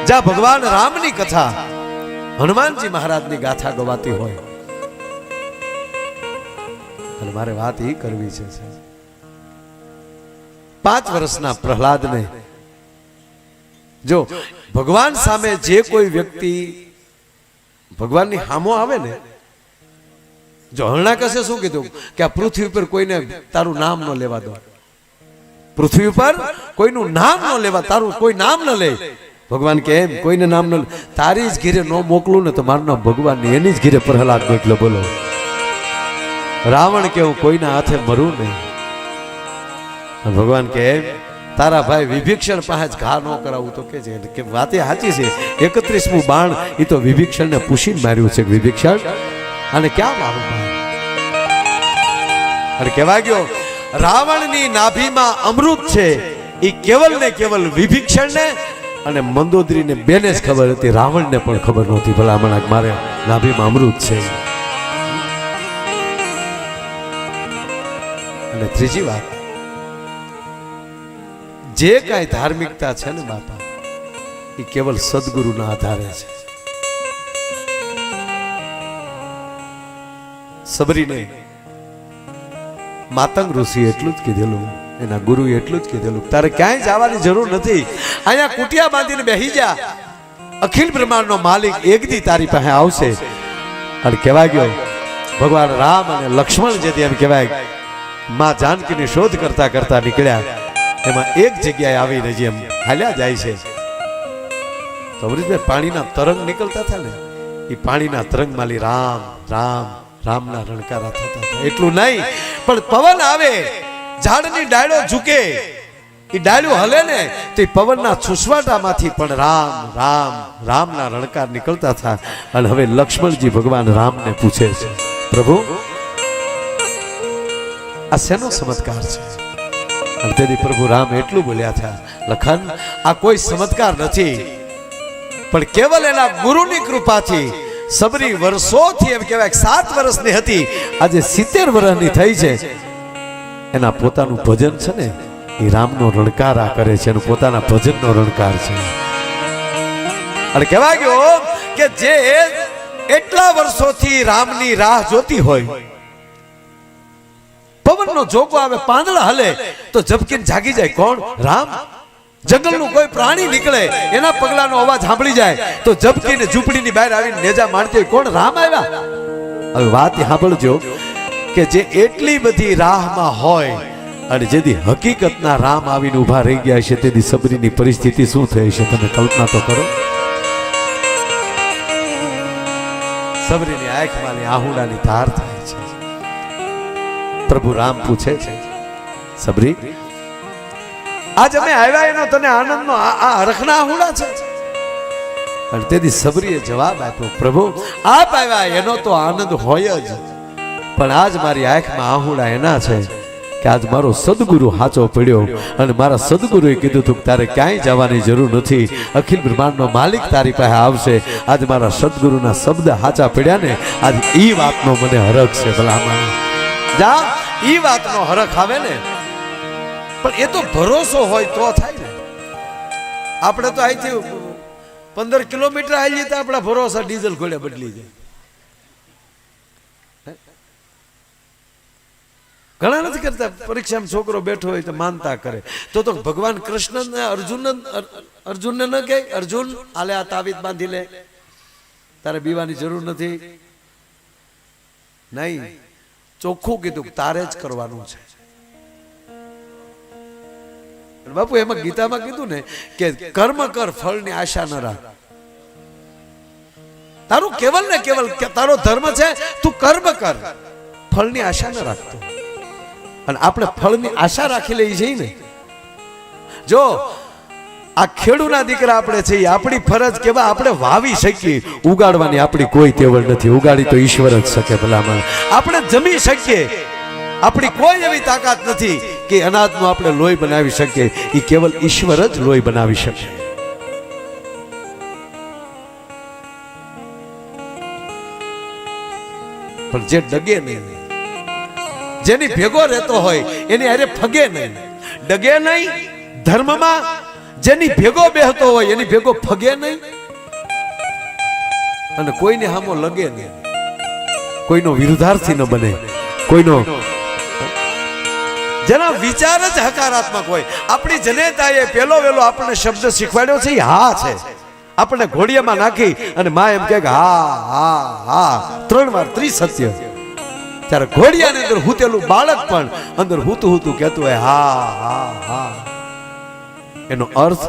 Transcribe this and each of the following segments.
જ્યાં ભગવાન રામની કથા, હનુમાનજી મહારાજની ગાથા ગવાતી હોય, અને મારે વાત એ કરવી છે 5 વર્ષના પ્રહલાદને જો ભગવાન સામે જે કોઈ વ્યક્તિ ભગવાનની સામો આવે ને, જો હરણાકશે શું કીધું કે આ પૃથ્વી ઉપર કોઈને તારું નામ ન લેવા દો, પૃથ્વી ઉપર કોઈનું નામ ન લેવા, તારું કોઈ નામ ન લે. ભગવાન કે એમ કોઈને નામ ન, તારી જ ઘીરે ન મોકલું ને તો મારું નામ ભગવાન ની, એની જ ઘીરે પ્રહલાદ મોકલો. બોલો રાવણ કે હું કોઈના હાથે મરું નહીં. ભગવાન કે એમ તારા ભાઈ વિભીક્ષણ પાસે ઘા ન કરાવું તો કે વાતે સાચી છે. 31મું બાણ એ તો વિભીક્ષણ ને પૂછીને માર્યું છે. વિભીક્ષણ અને ક્યાં મારું બાણ? અને કહેવા ગયો રાવણની નાભીમાં અમૃત છે, એ કેવલ ને કેવલ વિભીક્ષણ ને અને મંદોદરીને બેને જ ખબર હતી, રાવણને પણ ખબર નહોતી. ભલા હમણાં મારે નાભીમાં અમૃત છે. અને ત્રીજી વાત, જે કાંઈ ધાર્મિકતા છે ને બાપા, એ કેવલ સદગુરુના આધારે છે. સબરીને માતંગ ઋષિ એટલું જ કીધેલું, એના ગુરુએ એટલું જ કીધેલું, તારે ક્યાંય જવાની જરૂર નથી, અહીંયા કુટિયા બાંધીને બેહી જા, અખિલ બ્રહ્માંડનો માલિક એક દી તારી પાસે આવશે. અને કહેવાય ગયો ભગવાન રામ અને લક્ષ્મણ જેથી એમ કહેવાય માં જાનકીની શોધ કરતા કરતા નીકળ્યા, એમાં એક જગ્યાએ આવીને જેમ હાલ્યા જાય છે તો અમરીશભાઈ પાણીના તરંગ નીકળતા હતા ને, એ પાણીના તરંગ માલી રામ રામ રામના રણકારા થતા હતા. એટલું નહીં પણ પવન આવે, ઝાડની ડાળો ઝૂકે, એ ડાળું હલે ને તો એ પવનના છુસવાટામાંથી પણ રામ રામ રામના રણકાર નીકળતા હતા. અને હવે લક્ષ્મણજી ભગવાન રામને પૂછે છે, પ્રભુ આ શેનો ચમત્કાર છે? અને તેથી પ્રભુ રામ એટલું બોલ્યા હતા, લખન આ કોઈ ચમત્કાર નથી, પણ કેવલ એના ગુરુની કૃપાથી સબરી વર્ષોથી એમ કહેવાય 7 વર્ષની હતી, આજે 70 વર્ષની થઈ છે. એના પોતાનું ભજન છે ને, એ રામનો રણકારા કરે છે, એનું પોતાના ભજનનો રણકાર છે. અને કહેવાય ગયો કે જે એટલા વર્ષોથી રામની રાહ જોતી હોય, પવનનો ઝોકો આવે, પાંદડા હલે તો ઝબકીને જાગી જાય. કોણ? રામ. જંગલનું કોઈ પ્રાણી નીકળે, એના પગલાનો અવાજ સાંભળી જાય તો ઝબકીને ઝૂંપડીની બહાર આવીને નેજા મારતી હોય. કોણ? રામ આવ્યા. હવે વાત સાંભળજો કે જે એટલી બધી રાહમાં હોય અને જેથી હકીકતના રામ આવીને ઉભા રહી ગયા છે, તેથી સબરીની પરિસ્થિતિ શું થઈ છે તમે કલ્પના તો કરો. સબરીની આંખમાંની આહુડાની ધાર થાય છે. પ્રભુ રામ પૂછે છે, સબરી આજ અમે આવ્યા એનો તને આનંદનો આ હરખના આહુડા છે? અને તેથી સબરીએ જવાબ આપ્યો, પ્રભુ આપ આવ્યા એનો તો આનંદ હોય જ, પણ આજ મારી આંખમાં આહુડા એના છે કે આજ મારો સદગુરુ હાચો પડ્યો, અને મારા સદગુરુએ કીધું હતું કે તારે ક્યાંય જવાની જરૂર નથી, અખિલ બ્રહ્માંડનો માલિક તારી પાસે આવશે. આજ મારા સદગુરુના શબ્દ હાચા પડ્યા ને, આજ ઈ વાતનો મને હરખ છે. ભલામાં જા, ઈ વાતનો હરખ આવે ને, પણ એ તો ભરોસો હોય તો થાય ને. આપણે તો અહીંથી 15 કિલોમીટર આવીએ તો આપણા ભરોસા ડીઝલ ઘોડે બદલી જાય. ઘણા નથી કરતા. પરીક્ષામાં છોકરો બેઠો હોય તો માનતા કરે, તો ભગવાન કૃષ્ણ અર્જુનને ન કહે, અર્જુન આલે આ તાવીજ બાંધી લે, તારે બીવાની જરૂર નથી. નહીં, ચોખ્ખું કીધું તારે જ કરવાનું છે. બાપુ એમાં ગીતામાં કીધું ને કે કર્મ કર, ફળની આશા ન રાખ. તારું કેવલ ને કેવલ તારો ધર્મ છે, તું કર્મ કર, ફળની આશા ન રાખતો. અને આપણે ફળની આશા રાખી લઈ જઈએ ને, જો આ ખેડૂના દીકરા આપણે છીએ, આપણી ફરજ કેવા આપણે વાવી શકીએ, ઉગાડવાની આપણી કોઈ તેવડ નથી. ઉગાડી તો ઈશ્વર જ શકે. ભલામાં આપણે જમી શકીએ, આપણી કોઈ એવી તાકાત નથી કે અનાજનું આપણે લોહી બનાવી શકીએ, એ કેવલ ઈશ્વર જ લોહી બનાવી શકે. પણ જે ડગે નહીં, જેની ભેગો રહેતો હોય એની હારે ફગે નહીં, ડગે નહીં ધર્મમાં, જેની ભેગો બેહતો હોય એની ભેગો ફગે નહીં અને કોઈને હામો લગે નહીં, કોઈનો વિરુદ્ધાર્થી ન બને, કોઈનો જેના વિચાર જ હકારાત્મક હોય. આપણી જનેતાએ પેલો વેલો આપણને શબ્દ શીખવાડ્યો છે હા છે. આપણે ઘોડિયામાં નાખી અને માં એમ કહે હા હા હા 3 વાર ત્રિસત્ય. ત્યારે ઘોડિયાની અંદર હૂતેલું બાળક પણ અંદર હૂતું હૂતું કહેતું હોય હા હા હા. એનો અર્થ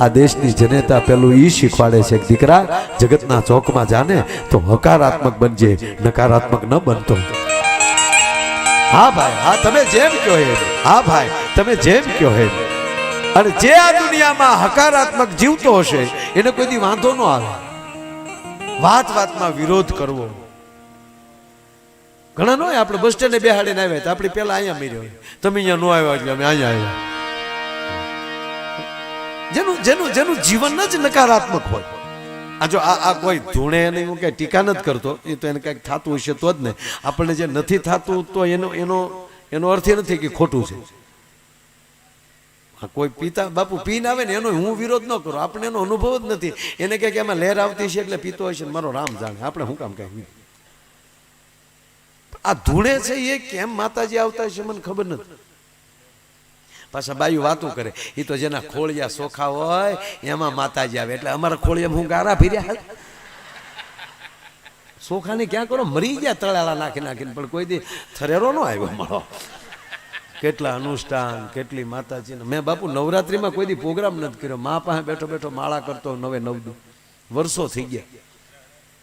આ દેશની જનેતા પેલું ઈ શીખવાડે છે કે દીકરા જગતના ચોકમાં જાને તો હકારાત્મક બનજે, નકારાત્મક ન બનતો. હા ભાઈ હા, તમે જેમ કહો એમ. હા ભાઈ તમે જેમ કહો એમ. અને જે આ દુનિયામાં હકારાત્મક જીવતો હશે એને કોઈ દી વાંધો ન આવે. વાત વાતમાં વિરોધ કરવો ઘણા ન હોય. આપણે બસ સ્ટેન્ડે બેહાડીને આવ્યા તો આપણે પેલા અહીંયા મેર્યો, તમે અહીંયા ન આવ્યા એટલે અમે અહીંયા આવ્યા. જેનું જીવન જ નકારાત્મક હોય. આ જો આ કોઈ ધૂણે એને હું કઈ ટીકા નથી કરતો, એ તો એને કઈક થતું હશે તો જ ને. આપણને જે નથી થતું તો એનો અર્થ એ નથી કે ખોટું છે. કોઈ પિતા બાપુ પીને આવે ને એનો હું વિરોધ ન કરું, આપણે એનો અનુભવ જ નથી. એને કહે કે એમાં લહેર આવતી છે એટલે પીતો હશે, મારો રામ જાણે, આપણે શું કામ કહે. આ ધૂણે છે એ કેમ માતાજી આવતા હશે મને ખબર નથી. પાછા બાયું વાતું કરે, એ તો જેના ખોળિયા સોખા હોય એમાં માતાજી આવે. એટલે અમારા ખોળિયા હું ગારા ફીર્યા સોખાને ક્યાં કરો, મરી ગયા તળાલા નાખી નાખીને, પણ કોઈ દી થરેરો નો આવ્યો મારો. કેટલા અનુષ્ઠાન, કેટલી માતાજીને. મેં બાપુ નવરાત્રીમાં કોઈ દી પ્રોગ્રામ નથી કર્યો. મા પાસે બેઠો બેઠો માળા કરતો 9 વર્ષો થઈ ગયા,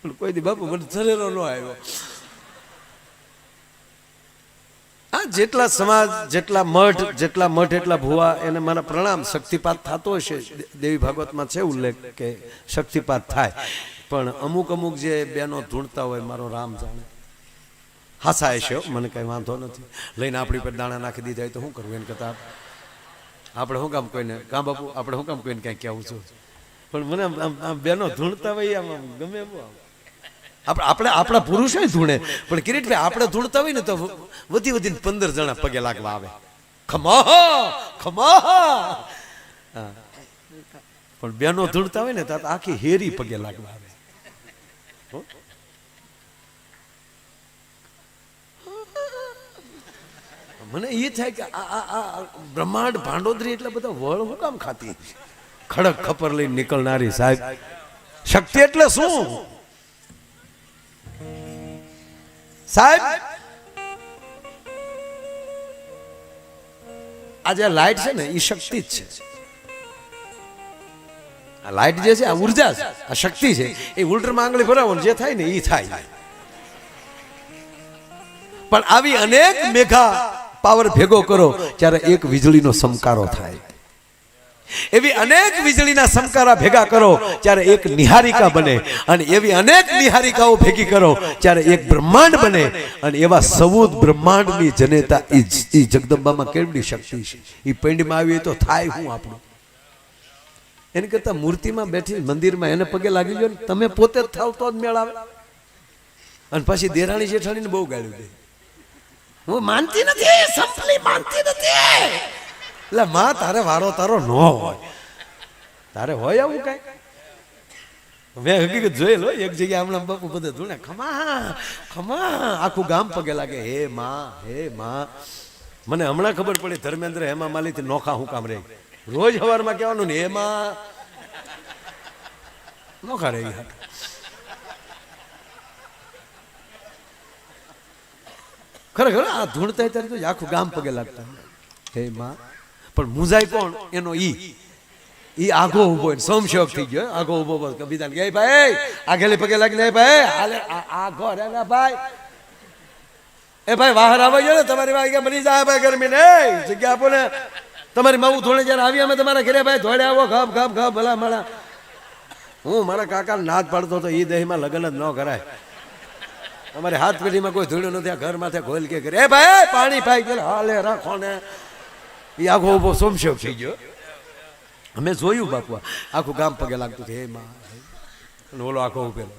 પણ કોઈ દી બાપુ મને થરેરો નો આવ્યો. જેટલા સમાજ, જેટલા મઠ એટલા ભુવા, એને મારા પ્રણામ. શક્તિપાત થતો હશે, દેવી ભાગવતમાં છે ઉલ્લેખ કે શક્તિપાત થાય, પણ અમુક જે બેનો ધૂણતા હોય મારો રામ જાણે. હાસાય છે, મને કઈ વાંધો નથી. લઈને આપણી પર દાણા નાખી દીધા હોય તો શું કરવું? એને કરતા આપણે શું કામ કોઈને કામ બાપુ, આપણે શું કામ કોઈને કઈ કહેવું છું? પણ મને બેનો ધૂણતા હોય આમ ગમે એવું. આપણે આપણા પુરુષો ધૂણે, પણ કિરીટભાઈ આપણે ધૂણતા હોય ને તો વધીને 15 જણા પગે લાગવા આવે. ખમા ખમા. પણ બેનો ધૂણતા હોય ને તો આખી હેરી પગે લાગવા આવે. મને એ થાય કે આ બ્રહ્માંડ ભાંડોદરી એટલે બધા વળ હું કામ ખાતી? ખડક ખપર લઈને નીકળનારી સાહેબ. શક્તિ એટલે શું સાહેબ? આ જે લાઈટ છે ને એ શક્તિ જ છે. આ લાઈટ જે છે આ ઉર્જા છે, આ શક્તિ છે. એ ઉલટરમાં આંગળી ભરાવો જે થાય ને એ થાય. પણ આવી અનેક મેઘા પાવર ભેગો કરો ત્યારે એક વીજળીનો સમકારો થાય. એવી અનેક વીજળીના સમકારા ભેગા કરો ત્યારે એક નિહારિકા બને, અને એવી અનેક નિહારિકાઓ ભેગી કરો ત્યારે એક બ્રહ્માંડ બને. અને એવા 14 બ્રહ્માંડની જનેતા એ જગદંબામાં કેવડી શક્તિ છે. એ પિંડમાં આવી તો થાય હું આપણું. એની કરતા મૂર્તિમાં બેઠી મંદિરમાં એને પગે લાગી ગયો ને તમે પોતે જ થાવ તો જ મેળ આવે. અને પછી દેરાણી જેઠાણીને બહુ ગાળ્યું દે, હું માનતી નથી, સંપલી માનતી નથી. એટલે માં તારે વારો તારો ન હોય, તારે હોય આવું કઈ? મેં હકીકત જોઈ લો એક જગ્યાએ હમણાં બાપુ બધે ધૂણે ખમા ખમા, આખું ગામ પગે લાગે હે માં હે માં. મને હમણાં ખબર પડી ધર્મેન્દ્ર હેમા માલીથી નોખા હું કામ રહી. રોજ સવારમાં કહેવાનું ને હે માં નોખા રહી. ખરેખર આ ધૂણતા ત્યારે તો આખું ગામ પગે લાગતા હે માં. પણ મુંજાય કોણ? એનો ઈ આગો ઉભો સોમશોક થઈ ગયો. આગો ઉભો કવિતા કે ભાઈ આગેલી પગે લાગીને ભાઈ હાલે આગો રે ભાઈ, એ ભાઈ બહાર આવે છે ને તમારી વાગે બની જાય ભાઈ ગરમી ને જગ્યા આપો ને. તમારી માવું ધોણે જયારે આવી અમે તમારા ઘરે ભાઈ ધોડે આવો ઘપ ઘપ ઘપ ભલા મળા. હું મારા કાકા નાદ પાડતો હતો એ દહીમાં લગ્ન જ ન કરાય. અમારે હાથ પેઢીમાં કોઈ ધૂળ્યું નથી. આ ઘર માથે ઘોલ કે કરે ભાઈ પાણી પાઈ ગયો હાલે રાખો ને. એ આખો ઉભો સોમશોક થઈ ગયો. અમે જોયું બાપુ આખું ગામ પગે લાગતું હે માં. ઓલો આખો ઉભેલો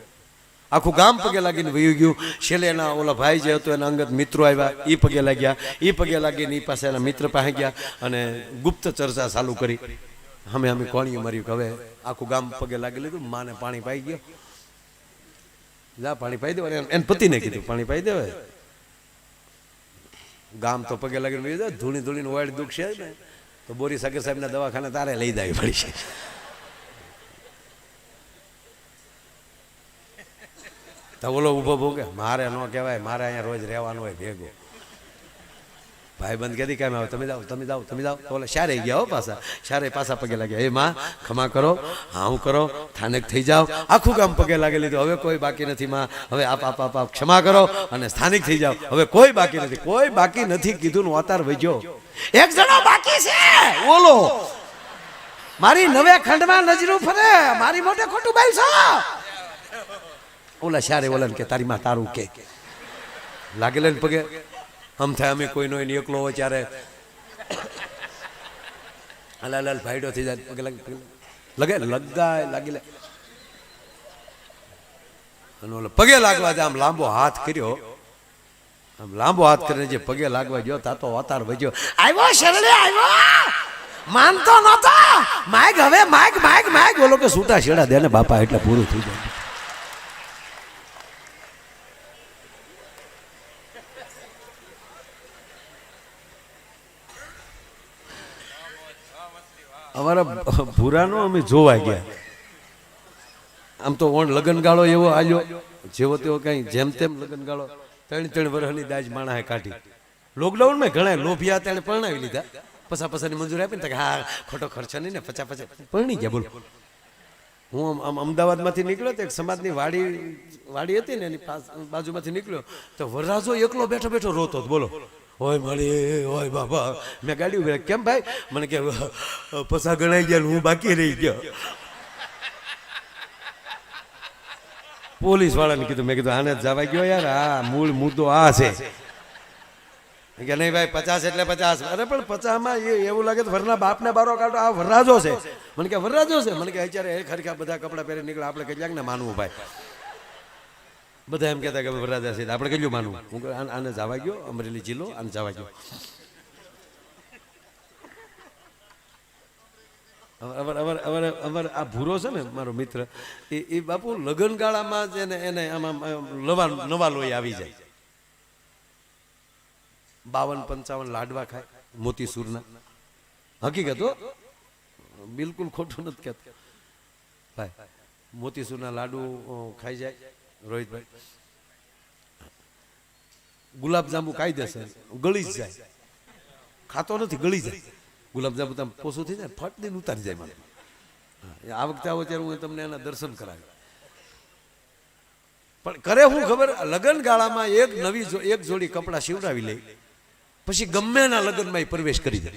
આખું ગામ પગે લાગીને વયું ગયું. છેલ્લે એના ઓલા ભાઈ જે હતો એના અંગત મિત્રો આવ્યા, એ પગે લાગ્યા. એ પગે લાગીને એ પાસે એના મિત્ર પાસે ગયા અને ગુપ્ત ચર્ચા ચાલુ કરી. અમે કોણીઓ માર્યું કે હવે આખું ગામ પગે લાગી લીધું, માને પાણી પાઈ ગયો, જા પાણી પાઈ દેવા. એને પતિને કીધું પાણી પાઈ દેવાય. ગામ તો પગે લાગીને ધૂણી ધૂણીને વાડ દુખશે ને તો બોરી સાગર સાહેબના દવાખાને તારે લઈ જવી પડી છે. તો ઓલો ઊભો ભૂકે મારે ન કહેવાય, મારે અહીંયા રોજ રહેવાનું હોય ભેગો. ભાઈ બંધ કહેતી કેમ આવે, તમે જાઓ તમે જાઓ તમે જાઓ. તો ઓલે શારે ગયા હો પાછા, શારે પાછા પગે લાગ્યા, એ માં ખમા કરો, હાઉ કરો, સ્થાનિક થઈ જાઓ. આખું ગામ પગે લાગી લીધું, હવે કોઈ બાકી નથી માં, હવે આપ આપ આપ આપ ક્ષમા કરો અને સ્થાનિક થઈ જાઓ, હવે કોઈ બાકી નથી. કોઈ બાકી નથી કીધું ને અવતાર વજ્યો. એક જણો બાકી છે, ઓલો મારી નવે ખંડમાં નજરું ફરે, મારી મોટે ખોટું બોલશો. ઓલા શારે ઓલા કે તારી માં તારું કે લાગે ને પગે. આમ થાય અમે કોઈ નો એકલો હોય ત્યારે હલાલ ભાઈડો થઈ જાય, પગે લગે લગાય લાગી લે. અને ઓલો પગે લાગવા જાય, આમ લાંબો હાથ કર્યો, આમ લાંબો હાથ કરીને જે પગે લાગવા ગયો તા તો અવતાર વજ્યો. આવ્યો શરણે આવ્યો, માનતો નતો, માગ હવે માગ માગ માગ. બોલો કે છૂટા છેડા દે ને બાપા, એટલે પૂરું થઈ જાય. અમારા ભૂરાનો અમે જોવા ગયા. આમ તો ઓણ લગનગાળો એવો આલ્યો જેવો તેવો કઈ જેમ તેમ લગનગાળો 3 વર્ષની દાજ માણા કાઢી. લોકડાઉનમાં ઘણા લોભિયા તેને પરણાવી લીધા, પચાસની મંજૂરી આપી ને હા ખોટો ખર્ચો નહીં ને 50 પરણી ગયા. બોલો હું અમદાવાદમાંથી નીકળ્યો તો એક સમાજની વાડી હતી ને એની બાજુમાંથી નીકળ્યો તો વરરાજો એકલો બેઠો બેઠો રોતો. બોલો હોય મારી હોય બાપા. મેં ગાડી ઉભી કેમ ભાઈ, મને કે પસા ગણાઈ ગયા, હું બાકી રહી ગયો. પોલીસ વાળાને કીધું, મેં કીધું આને જવા ગયો યાર, આ મૂળ મુદ્દો આ છે કે નહીં ભાઈ 50 એટલે 50. અરે પણ 50માં એવું લાગે તો વરના બાપને બારો કાઢો, આ વરરાજો છે. મને કે વરરાજો છે, મને કે અત્યારે ખરેખર બધા કપડાં પહેરી નીકળે, આપણે કેટલાક ને માનવું ભાઈ. બધા એમ કહેતા કે વરરાજા છે, આપણે કેટલું માનવું. હું આને જવા ગયો, અમરેલી જિલ્લો આને જવા ગયો. અમારે આ ભૂરો છે ને મારો મિત્ર, એ બાપુ લગનગાળામાં જ એને આમાં નવા લોહી આવી જાય. 52-55 લાડવા ખાય મોતીસૂરના. હકીકત હો, બિલકુલ ખોટું નથી કહેતો ભાઈ. મોતીસૂરના લાડુ ખાઈ જાય રોહિતભાઈ. ગુલાબજાંબુ કાયદેસર ગળી જ જાય, ખાતો નથી ગળી જાય. ગુલાબજાંબુ તમે પોસું થઈ જાય ફટ દઈને ઉતારી જાય. મને આ વખતે આવો ત્યારે હું તમને એના દર્શન કરાવી. પણ કરે હું ખબર, લગ્ન ગાળામાં એક જોડી કપડાં સીવડાવી લે, પછી ગમે એના લગ્નમાં પ્રવેશ કરી દે.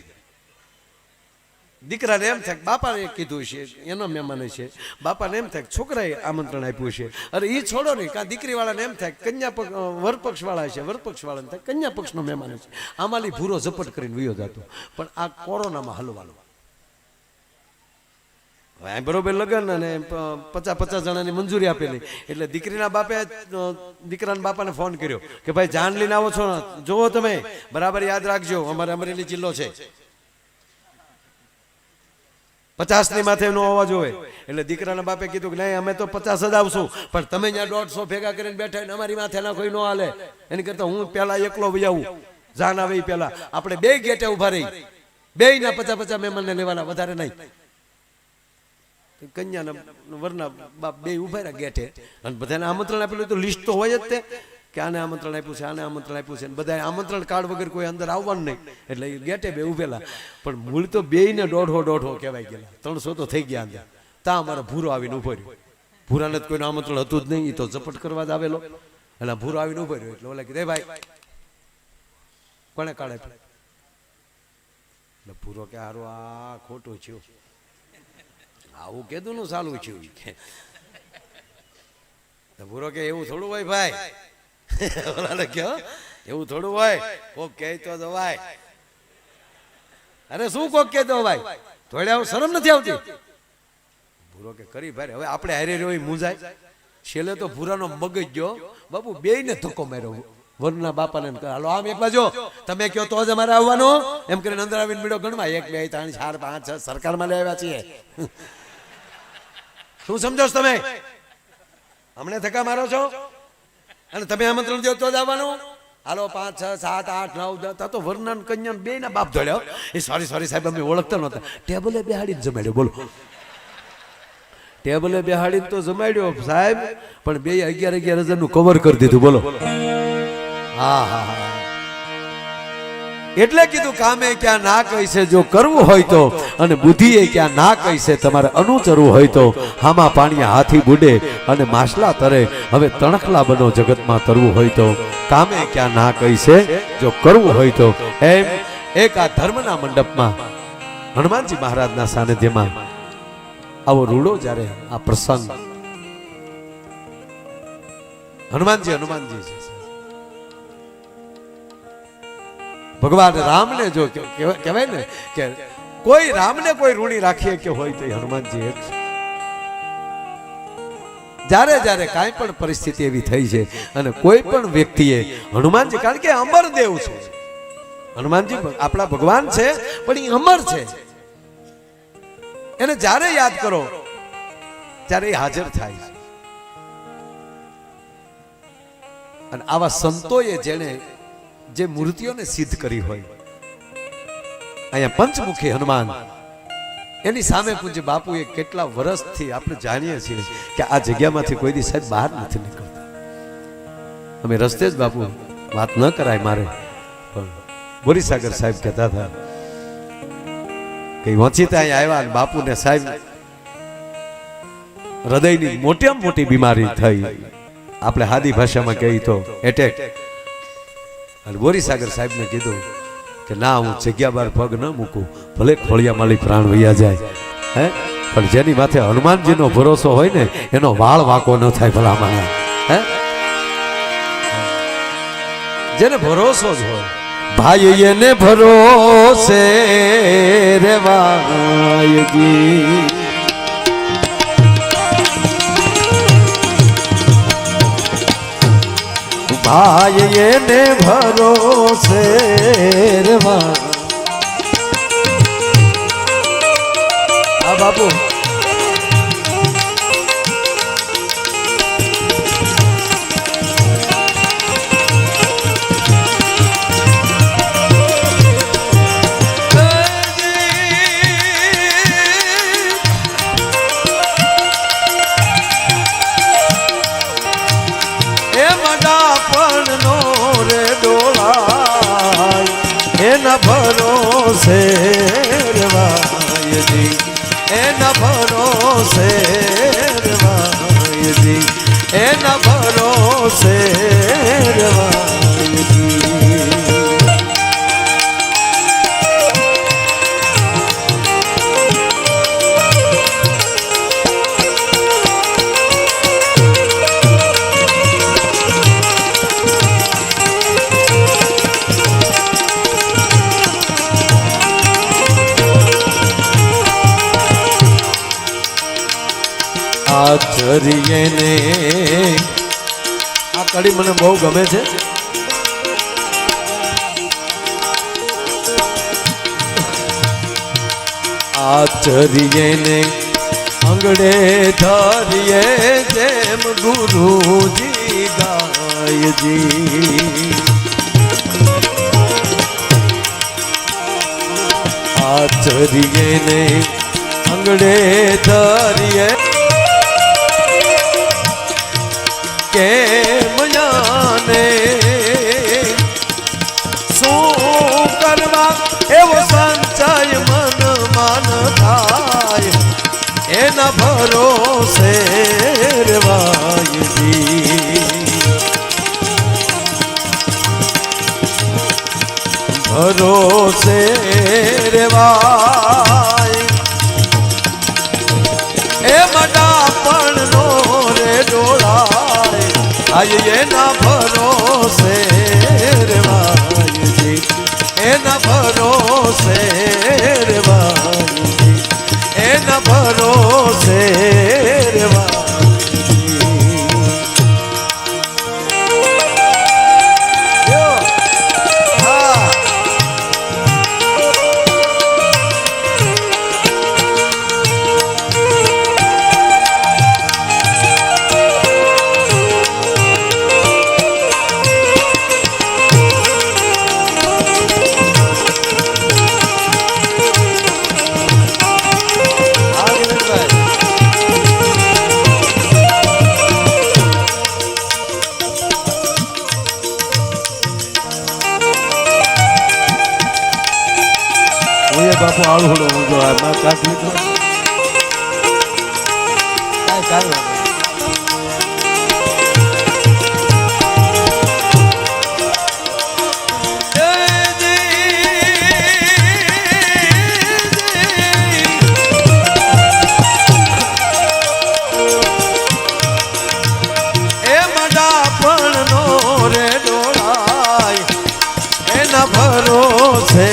દીકરાને એમ થાય બાપાને કીધું છે, એનો મહેમાન છે, બાપાને એમ થાય છોકરાએ આમંત્રણ આપ્યું છે. અરે એ છોડો નહીં, કાં દીકરી વાળાને એમ થાય કન્યા વરપક્ષ વાળા છે, વરપક્ષ વાળાને થાય કન્યા પક્ષનો મહેમાન છે. આમાંલી ભૂરો ઝપટ કરીને વયો જતો. પણ આ કોરોનામાં હલવાનું બરોબર લગન અને 50 જણાની મંજૂરી આપેલી એટલે દીકરીના બાપે દીકરાના બાપાને ફોન કર્યો કે ભાઈ જાન લઈને આવો છો ને, જોવો તમે બરાબર યાદ રાખજો, અમારે અમરેલી જિલ્લો છે, 50ની માથે નો આવવા જોવે. એટલે દીકરાના બાપે કીધું કે નહીં અમે તો 50 જ આવશું, પણ તમે ત્યાં 150 ભેગા કરીને બેઠા ને અમારી માથે ના કોઈ નો હાલે. એની કરતા હું પેલા એકલો વજાવું, જાન આવે પેલા આપણે 2 ગેટે ઉભા રહી, 2 ના 50 મહેમાનને લેવાના, વધારે નહીં. કન્યાના વરના બાપ 2 ઉભા રહ્યા ગેટે અને બધાને આમંત્રણ આપેલું તો લિસ્ટ તો હોય જ તે કે આને આમંત્રણ આપ્યું છે, આને આમંત્રણ આપ્યું છે, બધા આમંત્રણ કાર્ડ વગર કોઈ અંદર આવવાનું નહીં. એટલે ગેટે 2 ઉભેલા, પણ મૂળ તો 2 ને 150 કહેવાય ગયેલા, 300 તો થઈ ગયા અંદર. તા અમારો ભૂરો આવીને ઉભો રહ્યો. ભૂરાને જ કોઈનું આમંત્રણ હતું જ નહીં, એ તો ઝપટ કરવા જ આવેલો. એટલે ભૂરો આવીને ઉભો રહ્યો. એટલે ઓલા કીધે ભાઈ કોને કાર્ડ આપ્યું? એટલે ભૂરો કે હારું આ ખોટું થયું, આવું કીધું નું ચાલુ થયું કે. ભૂરો કે એવું થોડું હોય ભાઈ, એવું થોડું હોય, કોક કે તો દવાય. અરે શું કોક કે દો ભાઈ, થોડે આવું શરમ નથી આવતી? ભૂરો કે કરી ભાઈ, હવે આપણે હારે રહ્યો મૂંઝાય. છેલ્લે તો ભૂરાનો મગજ ગયો બાપુ, 2 ને ધક્કો માર્યો વરના બાપાને હાલો આમ એક બાજુ તમે કહો તો જ અમારે આવવાનું એમ કરીને અંદર આવીને મીડો ગણવા 1 2 3 4 5 6 સરકારમાં લઈ આવ્યા છીએ શું સમજો છો તમે અમને ધક્કા મારો છો અને તમે આમંત્રણ દો તો જ આવવાનું હાલો 5 6 7 8 9 10 તો વરના કન્યા બે ના બાપ ધોડ્યો એ સોરી સાહેબ અમે ઓળખતા નહોતા ટેબલે બેહાડીને જમાડ્યો બોલો ટેબલે બેહાડીને તો જમાડ્યો સાહેબ પણ બે 11,000 નું કવર કરી દીધું બોલો હા હા હા એટલે કીધું કામે ક્યાં ના કહી છે જો કરવું હોય તો અને બુદ્ધિએ ક્યાં ના કહી છે તમારે અનુસરવું હોય તો હામાં પાણીએ હાથી બુડે અને માછલા તરે હવે તણખલા બનો જગતમાં તરવું હોય તો કામે ક્યાં ના કહી છે જો કરવું હોય તો એમ એક આ ધર્મના મંડપમાં હનુમાનજી મહારાજના સાનિધ્યમાં આવો રૂડો જ્યારે આ પ્રસંગ હનુમાનજી છે ભગવાન રામને જો કહેવાય ને કે કોઈ રામને કોઈ ઋણી રાખીએ કે હોય તો હનુમાનજી એક છે જ્યારે જ્યારે કાંઈ પણ પરિસ્થિતિ એવી થઈ છે અને કોઈ પણ વ્યક્તિએ હનુમાનજી કારણ કે અમર દેવ છે હનુમાનજી આપણા ભગવાન છે પણ એ અમર છે એને જ્યારે યાદ કરો ત્યારે એ હાજર થાય છે અને આવા સંતોએ જેને જે મૂર્તિઓને સિદ્ધ કરી હોય અહીંયા પંચમુખી હનુમાન એની સામે પૂજ્ય બાપુએ કેટલા વર્ષથી આપણે જાણીએ છીએ કે આ જગ્યામાંથી કોઈ દી સાહેબ બહાર નથી નીકળતા અમે રસ્તે જ બાપુ વાત ન કરાય મારે પણ બોરીસાગર સાહેબ કહેતા હતા કે વંચિતા અહીંયા આવ્યા અને બાપુને સાહેબ હૃદયની મોટામાં મોટી બીમારી થઈ આપણે હાદી ભાષામાં કહીએ તો એટેક અને બોરીસાગર સાહેબને કીધું કે ના હું જગ્યા બાર પગ ન મૂકું ભલે ખોળિયા માલી પ્રાણ વૈયા જાય હે પણ જેની માથે હનુમાનજીનો ભરોસો હોય ને એનો વાળ વાંકો ન થાય ભલામણ હે જેને ભરોસો જ હોય ભાઈ એને ભરોસે રેવાયજી ભાઈ એને ભરોસે રેવા આ બાપુ એના ભરોસે રવાયજી એના ભરોસે રવાયજી એના ભરોસે રવાયજી આચરીએ ને આ કડી મને બહુ ગમે છે આચરીએ ને અંગડે ધરીએ જેમ ગુરુજી ગાયજી આચરીએ ને અંગડે ધરીએ કેમ જાને શું કરવા એવો સંચય મન માન થાય એના ભરોસે રેવાયજી ભરોસે રેવાય એ મડા પણ નો રે ડોળાય આય એના ભરોસે રેવાયજી એના ભરોસે રેવાયજી એના ભરોસે રેવાયજી આખો આળુડો ઊંધો એમાં કાઢી દો. કાંઈ કાઢવા ભરોસે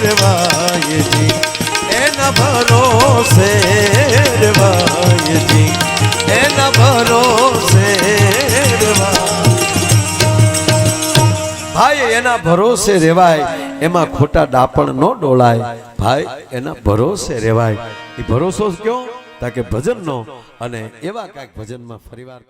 રેવાયજી એના ભરોસે રેવાયજી એના ભરોસે ભાઈ એના ભરોસે રેવાય એમાં ખોટા ડાપણ નો ડોળાય ભાઈ એના ભરોસે રેવાય એ ભરોસો ક્યો તાકે ભજનનો અને એવા કાંઈક ભજનમાં ફરીવાર